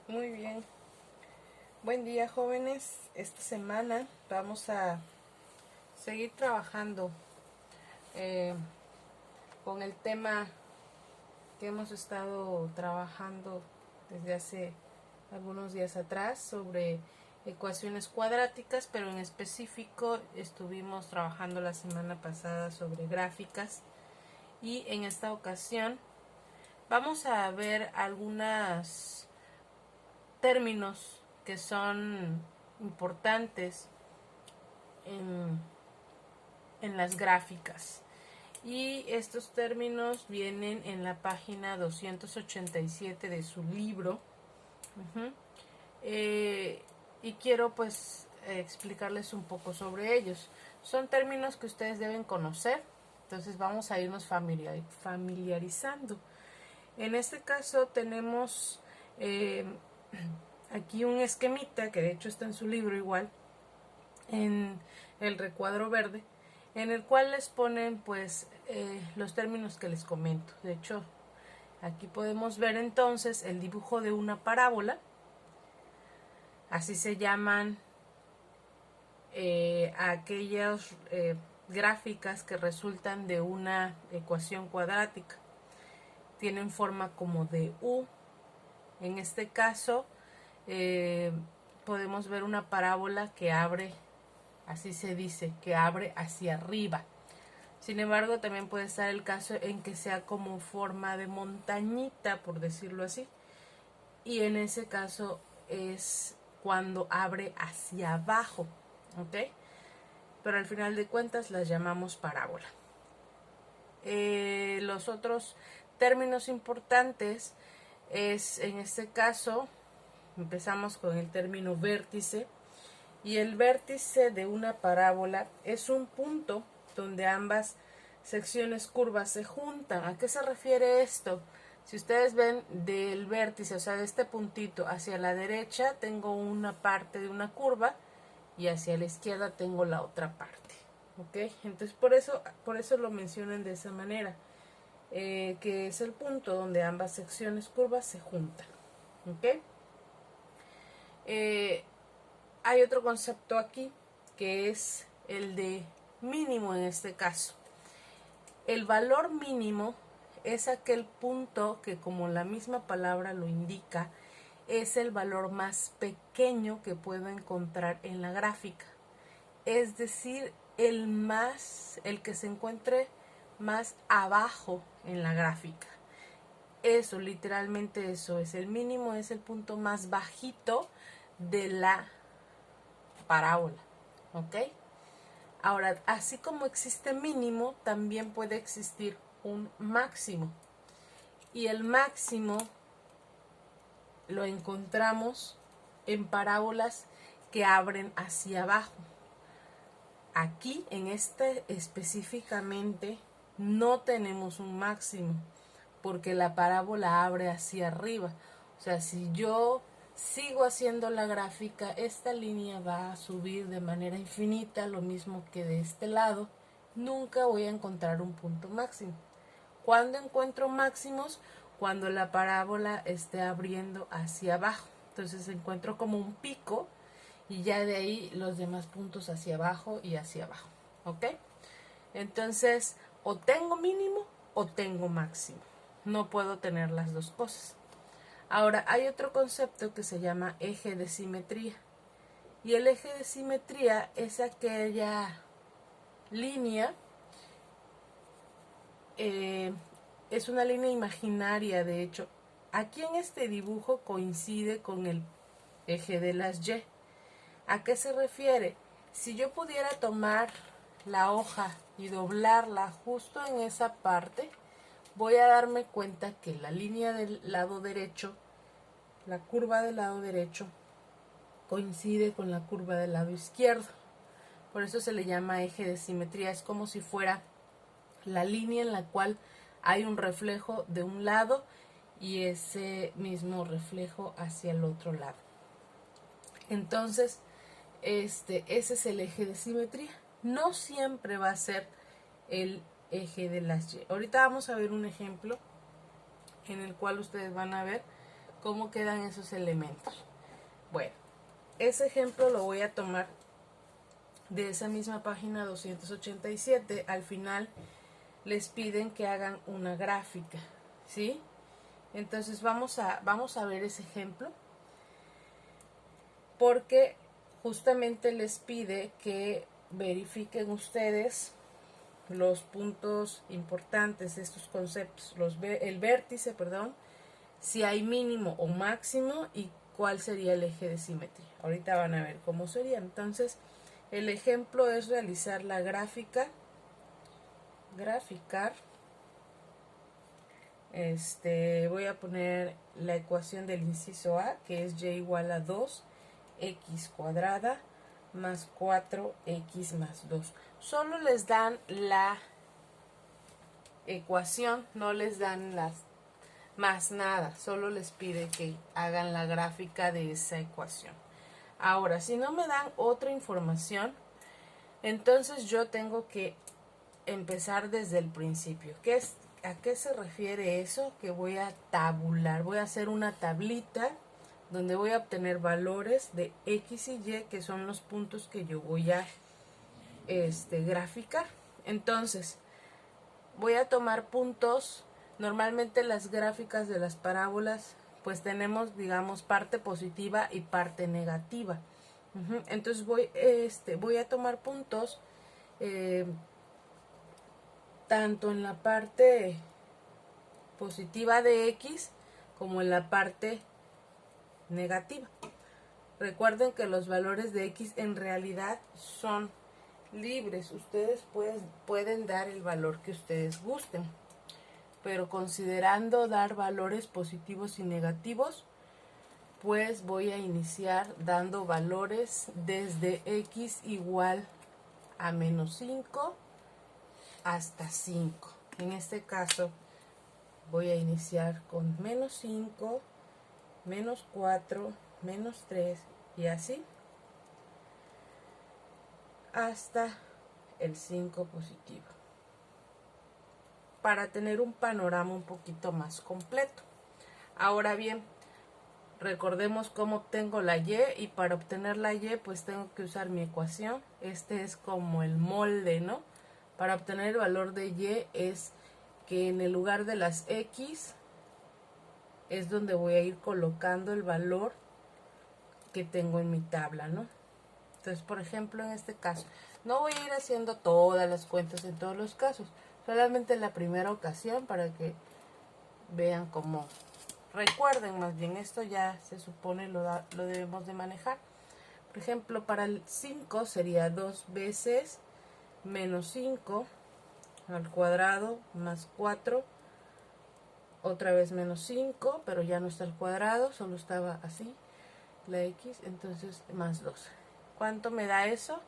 Muy bien. Buen día, jóvenes. Esta semana vamos a seguir trabajando eh, con el tema que hemos estado trabajando desde hace algunos días atrás sobre ecuaciones cuadráticas, pero en específico estuvimos trabajando la semana pasada sobre gráficas y en esta ocasión vamos a ver algunos términos que son importantes en, en las gráficas. Y estos términos vienen en la página 287 de su libro. Uh-huh. Y quiero pues explicarles un poco sobre ellos. Son términos que ustedes deben conocer, entonces vamos a irnos familiarizando. En este caso tenemos aquí un esquemita que de hecho está en su libro igual, en el recuadro verde, en el cual les ponen pues los términos que les comento. De hecho, aquí podemos ver entonces el dibujo de una parábola. Así se llaman aquellas gráficas que resultan de una ecuación cuadrática. Tienen forma como de U. En este caso podemos ver una parábola que abre, así se dice, que abre hacia arriba. Sin embargo, también puede estar el caso en que sea como forma de montañita, por decirlo así. Y en ese caso es cuando abre hacia abajo, ¿ok? Pero al final de cuentas las llamamos parábola. Los otros términos importantes es, en este caso, empezamos con el término vértice. Y el vértice de una parábola es un punto donde ambas secciones curvas se juntan. ¿A qué se refiere esto? Si ustedes ven del vértice, o sea, de este puntito hacia la derecha, tengo una parte de una curva y hacia la izquierda tengo la otra parte. ¿Ok? Entonces, por eso lo mencionan de esa manera, que es el punto donde ambas secciones curvas se juntan. ¿Ok? Hay otro concepto aquí que es el de mínimo en este caso. El valor mínimo es aquel punto que, como la misma palabra lo indica, es el valor más pequeño que puedo encontrar en la gráfica. Es decir, el que se encuentre más abajo en la gráfica. Eso, literalmente eso es el mínimo, es el punto más bajito de la parábola, ¿ok? Ahora, así como existe mínimo, también puede existir un máximo. Y el máximo lo encontramos en parábolas que abren hacia abajo. Aquí, en este específicamente, no tenemos un máximo, porque la parábola abre hacia arriba. O sea, si yo sigo haciendo la gráfica, esta línea va a subir de manera infinita, lo mismo que de este lado. Nunca voy a encontrar un punto máximo. ¿Cuándo encuentro máximos? Cuando la parábola esté abriendo hacia abajo. Entonces encuentro como un pico y ya de ahí los demás puntos hacia abajo y hacia abajo. ¿Ok? Entonces, o tengo mínimo o tengo máximo. No puedo tener las dos cosas. Ahora, hay otro concepto que se llama eje de simetría. Y el eje de simetría es aquella línea, es una línea imaginaria, de hecho. Aquí en este dibujo coincide con el eje de las Y. ¿A qué se refiere? Si yo pudiera tomar la hoja y doblarla justo en esa parte, voy a darme cuenta que la línea del lado derecho, la curva del lado derecho, coincide con la curva del lado izquierdo. Por eso se le llama eje de simetría. Es como si fuera la línea en la cual hay un reflejo de un lado y ese mismo reflejo hacia el otro lado. Entonces, ese es el eje de simetría. No siempre va a ser el eje de las Y. Ahorita vamos a ver un ejemplo en el cual ustedes van a ver cómo quedan esos elementos. Bueno, ese ejemplo lo voy a tomar de esa misma página 287. Al final les piden que hagan una gráfica, ¿sí? Entonces vamos a ver ese ejemplo, porque justamente les pide que verifiquen ustedes los puntos importantes de estos conceptos, el vértice, perdón, si hay mínimo o máximo y cuál sería el eje de simetría. Ahorita van a ver cómo sería. Entonces, el ejemplo es realizar la graficar, voy a poner la ecuación del inciso A, que es y igual a 2x cuadrada más 4x más 2. Solo les dan la ecuación, no les dan las más nada, solo les pide que hagan la gráfica de esa ecuación. Ahora, si no me dan otra información, entonces yo tengo que empezar desde el principio. ¿A qué se refiere eso? Que voy a tabular, voy a hacer una tablita donde voy a obtener valores de X y Y, que son los puntos que yo voy a graficar. Entonces, voy a tomar puntos. Normalmente las gráficas de las parábolas, pues tenemos, digamos, parte positiva y parte negativa. Entonces voy a tomar puntos tanto en la parte positiva de X como en la parte negativa. Recuerden que los valores de X en realidad son libres. Ustedes pueden dar el valor que ustedes gusten, pero considerando dar valores positivos y negativos, pues voy a iniciar dando valores desde X igual a menos 5 hasta 5. En este caso voy a iniciar con menos 5, menos 4, menos 3 y así hasta el 5 positivo, para tener un panorama un poquito más completo. Ahora bien, recordemos cómo obtengo la Y, y para obtener la Y pues tengo que usar mi ecuación. Este es como el molde, ¿no? Para obtener el valor de Y es que en el lugar de las X es donde voy a ir colocando el valor que tengo en mi tabla, ¿no? Entonces, por ejemplo, en este caso, no voy a ir haciendo todas las cuentas en todos los casos, solamente en la primera ocasión para que vean cómo, recuerden más bien, esto ya se supone lo debemos de manejar. Por ejemplo, para el 5 sería 2 veces menos 5 al cuadrado más 4, otra vez menos 5, pero ya no está al cuadrado, solo estaba así la X, entonces más 2. ¿Cuánto me da eso?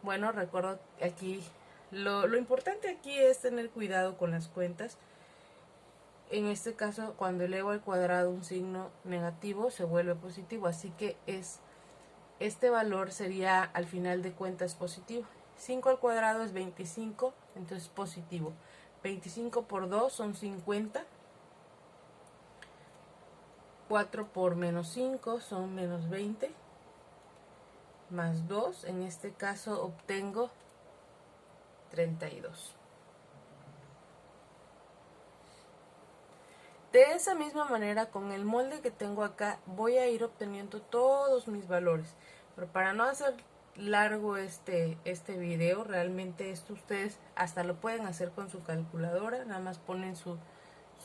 Bueno, recuerdo aquí, lo importante aquí es tener cuidado con las cuentas. En este caso, cuando elevo al cuadrado un signo negativo, se vuelve positivo, así que este valor sería al final de cuentas positivo. 5 al cuadrado es 25, entonces positivo. 25 por 2 son 50. 4 por menos 5 son menos 20. Más 2, en este caso obtengo 32. De esa misma manera, con el molde que tengo acá, voy a ir obteniendo todos mis valores. Pero para no hacer largo este video, realmente esto ustedes hasta lo pueden hacer con su calculadora. Nada más ponen su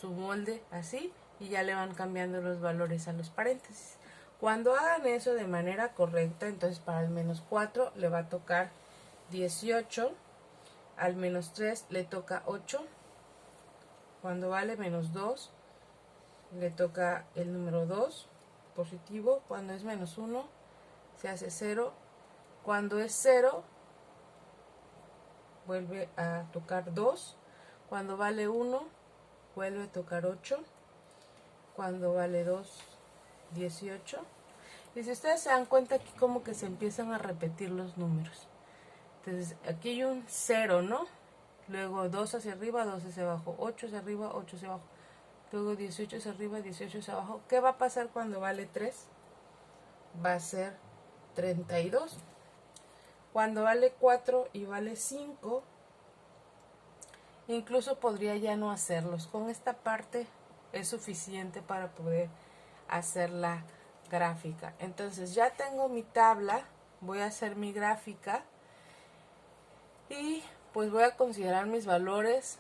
molde así y ya le van cambiando los valores a los paréntesis. Cuando hagan eso de manera correcta, entonces para el menos 4 le va a tocar 18, al menos 3 le toca 8, cuando vale menos 2 le toca el número 2 positivo, cuando es menos 1 se hace 0, cuando es 0 vuelve a tocar 2, cuando vale 1 vuelve a tocar 8, cuando vale 2, 18. Y si ustedes se dan cuenta, aquí como que se empiezan a repetir los números. Entonces aquí hay un 0, ¿no? Luego 2 hacia arriba, 2 hacia abajo, 8 hacia arriba, 8 hacia abajo. luego 18 es arriba, 18 es abajo. ¿Qué va a pasar cuando vale 3? Va a ser 32. Cuando vale 4 y vale 5, incluso podría ya no hacerlos. Con esta parte es suficiente para poder hacer la gráfica. Entonces ya tengo mi tabla, voy a hacer mi gráfica y pues voy a considerar mis valores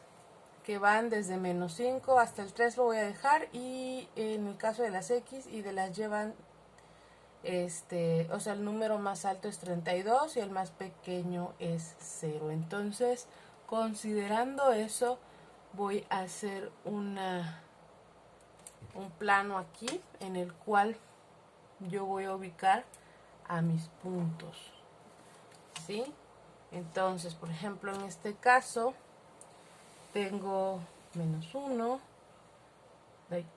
que van desde menos 5 hasta el 3 lo voy a dejar, y en el caso de las X y de las Y van, o sea, el número más alto es 32 y el más pequeño es 0. Entonces, considerando eso, voy a hacer un plano aquí en el cual yo voy a ubicar a mis puntos, ¿sí? Entonces, por ejemplo, en este caso tengo menos 1,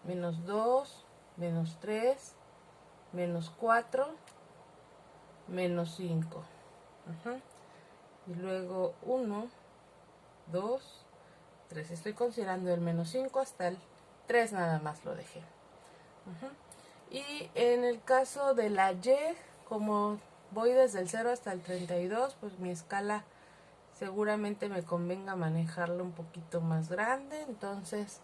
menos 2, menos 3, menos 4, menos 5. Y luego 1, 2, 3. Estoy considerando el menos 5 hasta el 3, nada más lo dejé. Y en el caso de la Y, como voy desde el 0 hasta el 32, pues mi escala seguramente me convenga manejarla un poquito más grande. Entonces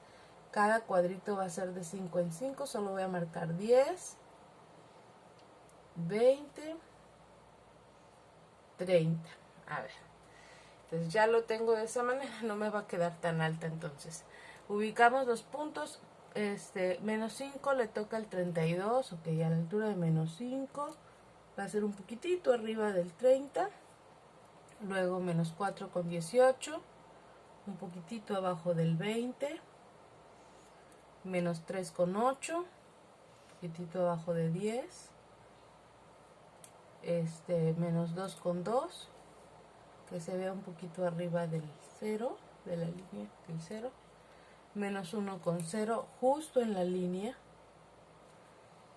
cada cuadrito va a ser de 5 en 5. Solo voy a marcar 10, 20, 30. A ver, entonces ya lo tengo de esa manera, no me va a quedar tan alta. Entonces ubicamos los puntos. Menos 5 le toca el 32, ok, a la altura de menos 5 va a ser un poquitito arriba del 30. Luego menos 4 con 18, un poquitito abajo del 20. Menos 3 con 8, un poquitito abajo de 10. Menos 2 con 2, que se vea un poquito arriba del 0, de la línea del 0. Menos 1 con 0, justo en la línea.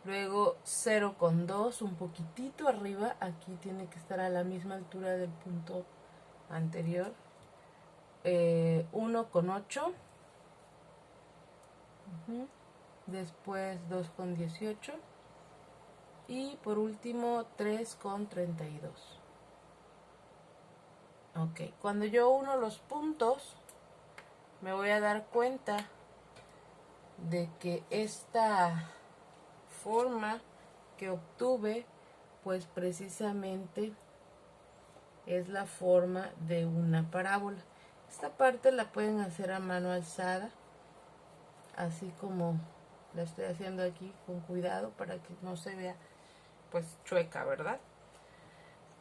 Luego 0 con 2, un poquitito arriba. Aquí tiene que estar a la misma altura del punto anterior. 1 con 8. Después 2 con 18. Y por último 3 con 32. Ok, cuando yo uno los puntos, me voy a dar cuenta de que esta forma que obtuve, pues precisamente es la forma de una parábola. Esta parte la pueden hacer a mano alzada, así como la estoy haciendo aquí, con cuidado para que no se vea pues chueca, ¿verdad?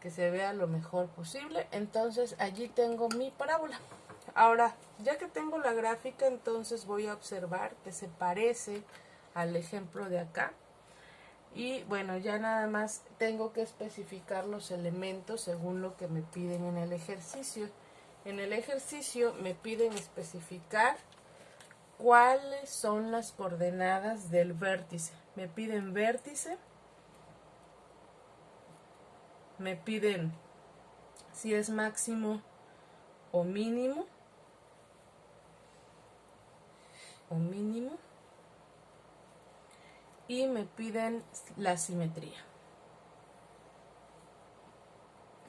Que se vea lo mejor posible. Entonces allí tengo mi parábola. Ahora, ya que tengo la gráfica, entonces voy a observar que se parece al ejemplo de acá. Y bueno, ya nada más tengo que especificar los elementos según lo que me piden en el ejercicio. En el ejercicio me piden especificar cuáles son las coordenadas del vértice. Me piden vértice, me piden si es máximo o mínimo, y me piden la simetría.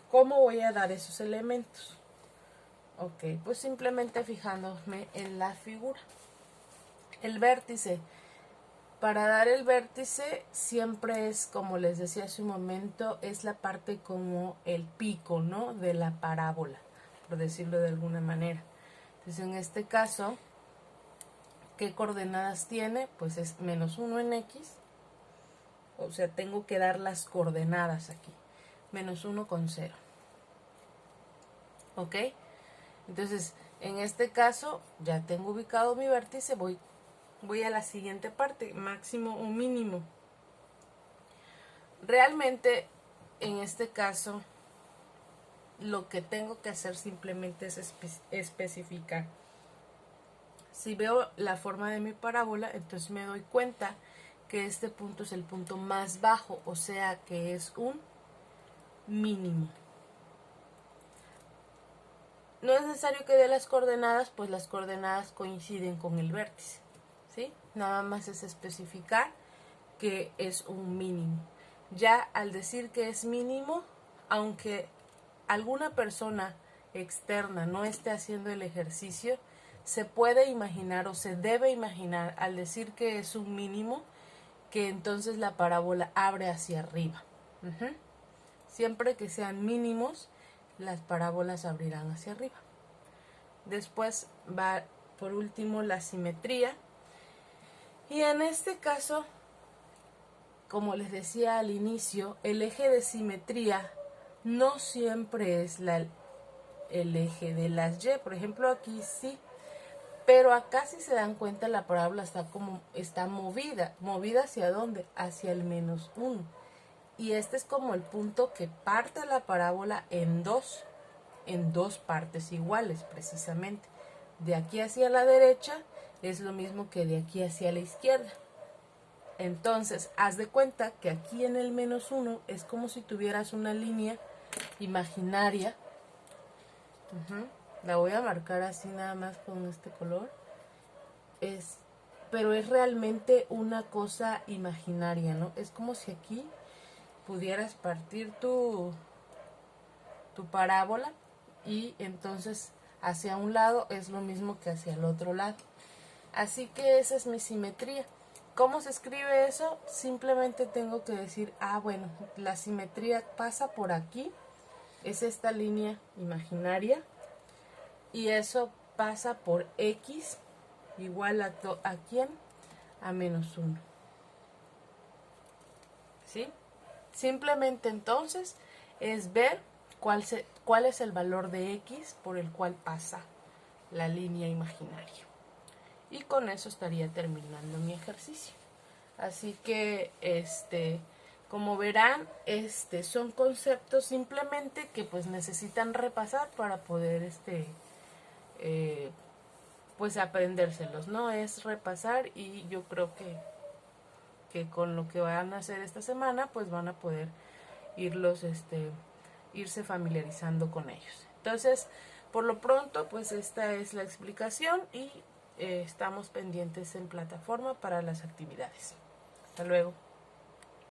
¿Cómo voy a dar esos elementos? Ok, pues simplemente fijándome en la figura. El vértice. Para dar el vértice siempre es, como les decía hace un momento, es la parte como el pico, ¿no?, de la parábola, por decirlo de alguna manera. Entonces en este caso, ¿qué coordenadas tiene? Pues es menos 1 en X. O sea, tengo que dar las coordenadas aquí. Menos 1 con 0. ¿Ok? Entonces, en este caso, ya tengo ubicado mi vértice. Voy a la siguiente parte, máximo o mínimo. Realmente, en este caso, lo que tengo que hacer simplemente es especificar. Si veo la forma de mi parábola, entonces me doy cuenta que este punto es el punto más bajo, o sea que es un mínimo. No es necesario que dé las coordenadas, pues las coordenadas coinciden con el vértice, ¿sí? Nada más es especificar que es un mínimo. Ya al decir que es mínimo, aunque alguna persona externa no esté haciendo el ejercicio, se puede imaginar o se debe imaginar al decir que es un mínimo, que entonces la parábola abre hacia arriba. Siempre que sean mínimos, las parábolas abrirán hacia arriba. Después va por último la simetría. Y en este caso, como les decía al inicio, el eje de simetría no siempre es el eje de las Y. Por ejemplo, aquí sí. Pero acá, si se dan cuenta, la parábola está movida. ¿Movida hacia dónde? Hacia el -1. Y este es como el punto que parte la parábola en dos partes iguales, precisamente. De aquí hacia la derecha es lo mismo que de aquí hacia la izquierda. Entonces, haz de cuenta que aquí en el -1 es como si tuvieras una línea imaginaria. La voy a marcar así nada más con este color. Pero es realmente una cosa imaginaria, ¿no? Es como si aquí pudieras partir tu parábola y entonces hacia un lado es lo mismo que hacia el otro lado. Así que esa es mi simetría. ¿Cómo se escribe eso? Simplemente tengo que decir, bueno, la simetría pasa por aquí, es esta línea imaginaria, y eso pasa por X igual ¿a quién? A -1. ¿Sí? Simplemente entonces es ver cuál es el valor de X por el cual pasa la línea imaginaria. Y con eso estaría terminando mi ejercicio. Así que, como verán, son conceptos simplemente que pues necesitan repasar para poder, pues aprendérselos, ¿no? Es repasar, y yo creo que con lo que van a hacer esta semana, pues van a poder irse familiarizando con ellos. Entonces, por lo pronto, pues esta es la explicación, y estamos pendientes en plataforma para las actividades. Hasta luego.